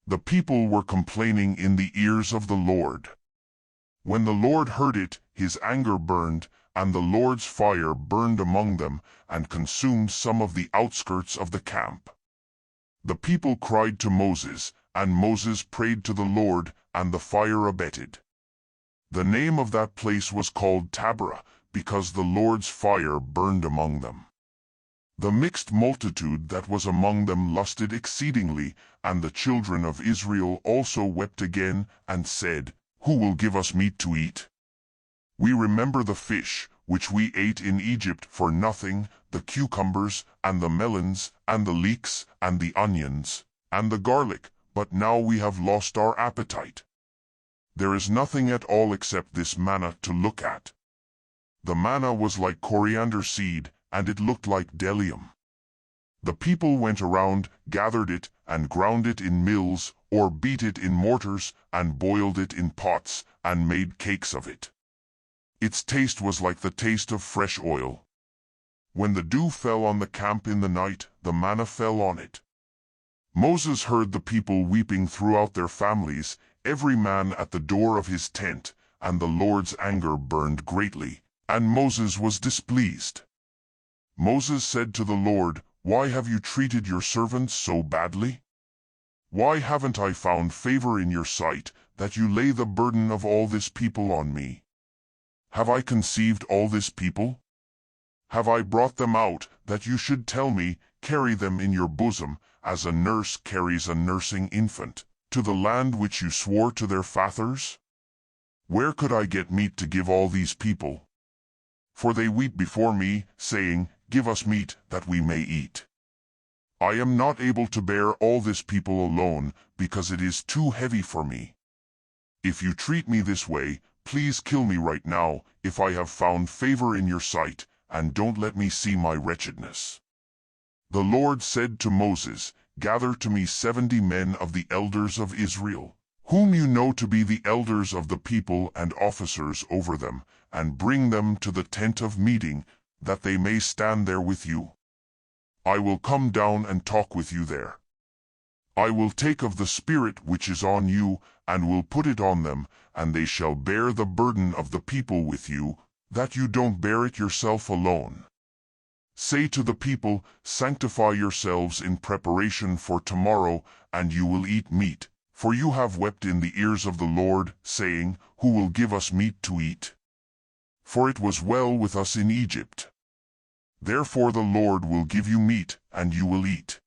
The people were complaining in the ears of the Lord. When the Lord heard it, his anger burned, and the Lord's fire burned among them, and consumed some of the outskirts of the camp. The people cried to Moses, and Moses prayed to the Lord, and the fire abated. The name of that place was called Taberah, because the Lord's fire burned among them. The mixed multitude that was among them lusted exceedingly, and the children of Israel also wept again, and said, Who will give us meat to eat? We remember the fish, which we ate in Egypt for nothing, the cucumbers, and the melons, and the leeks, and the onions, and the garlic, but now we have lost our appetite. There is nothing at all except this manna to look at. The manna was like coriander seed, and it looked like bdellium. The people went around, gathered it, and ground it in mills, or beat it in mortars, and boiled it in pots, and made cakes of it. Its taste was like the taste of fresh oil. When the dew fell on the camp in the night, the manna fell on it. Moses heard the people weeping throughout their families, every man at the door of his tent, and the Lord's anger burned greatly, and Moses was displeased. Moses said to the Lord, Why have you treated your servants so badly? Why haven't I found favor in your sight, that you lay the burden of all this people on me? Have I conceived all this people? Have I brought them out, that you should tell me, Carry them in your bosom, as a nurse carries a nursing infant, to the land which you swore to their fathers? Where could I get meat to give all these people? For they weep before me, saying, Give us meat, that we may eat. I am not able to bear all this people alone, because it is too heavy for me. If you treat me this way, please kill me right now, if I have found favor in your sight, and don't let me see my wretchedness. The Lord said to Moses, Gather to me 70 men of the elders of Israel, whom you know to be the elders of the people and officers over them, and bring them to the tent of meeting, that they may stand there with you. I will come down and talk with you there. I will take of the Spirit which is on you, and will put it on them, and they shall bear the burden of the people with you, that you don't bear it yourself alone. Say to the people, Sanctify yourselves in preparation for tomorrow, and you will eat meat, for you have wept in the ears of the Lord, saying, Who will give us meat to eat? For it was well with us in Egypt. Therefore the Lord will give you meat, and you will eat.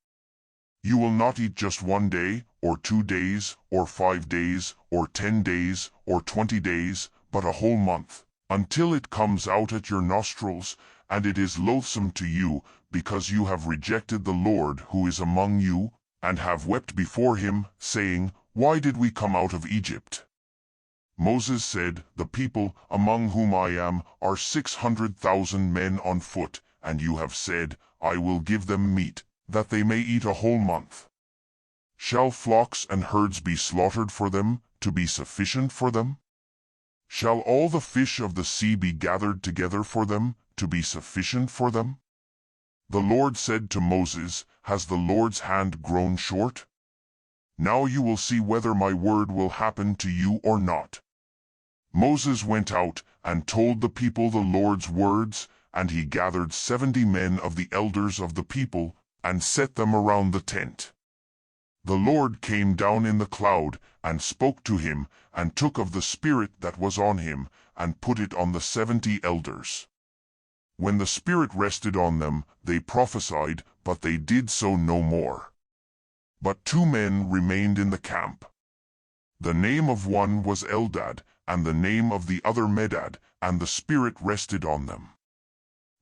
You will not eat just 1 day, or 2 days, or 5 days, or 10 days, or 20 days, but a whole month, until it comes out at your nostrils, and it is loathsome to you, because you have rejected the Lord who is among you, and have wept before him, saying, Why did we come out of Egypt? Moses said, The people, among whom I am, are 600,000 men on foot, and you have said, I will give them meat, that they may eat a whole month. Shall flocks and herds be slaughtered for them, to be sufficient for them? Shall all the fish of the sea be gathered together for them, to be sufficient for them? The Lord said to Moses, Has the Lord's hand grown short? Now you will see whether my word will happen to you or not. Moses went out, and told the people the Lord's words, and he gathered 70 men of the elders of the people, and set them around the tent. The Lord came down in the cloud, and spoke to him, and took of the Spirit that was on him, and put it on the 70 elders. When the Spirit rested on them, they prophesied, but they did so no more. But 2 men remained in the camp. The name of one was Eldad, and the name of the other Medad, and the Spirit rested on them.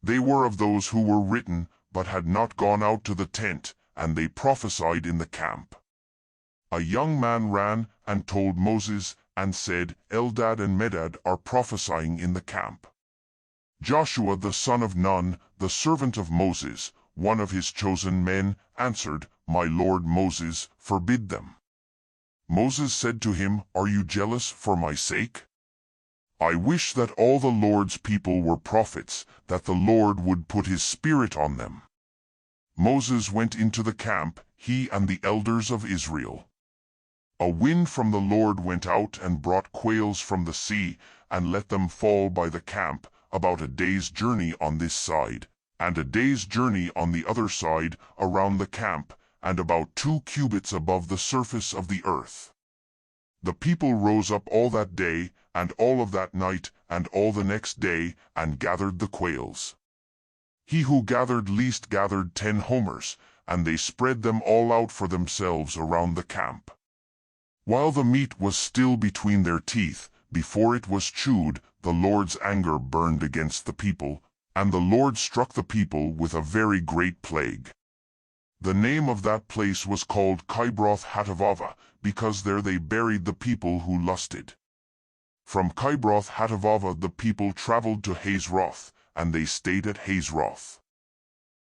They were of those who were written, but had not gone out to the tent, and they prophesied in the camp. A young man ran and told Moses, and said, Eldad and Medad are prophesying in the camp. Joshua the son of Nun, the servant of Moses, one of his chosen men, answered, My lord Moses, forbid them. Moses said to him, Are you jealous for my sake? I wish that all the Lord's people were prophets, that the Lord would put his Spirit on them. Moses went into the camp, he and the elders of Israel. A wind from the Lord went out and brought quails from the sea, and let them fall by the camp, about a day's journey on this side, and a day's journey on the other side, around the camp, and about 2 cubits above the surface of the earth. The people rose up all that day, and all of that night, and all the next day, and gathered the quails. He who gathered least gathered 10 homers, and they spread them all out for themselves around the camp. While the meat was still between their teeth, before it was chewed, the Lord's anger burned against the people, and the Lord struck the people with a very great plague. The name of that place was called Kibroth Hattaavah, because there they buried the people who lusted. From Kibroth Hattaavah the people traveled to Hazeroth, and they stayed at Hazeroth.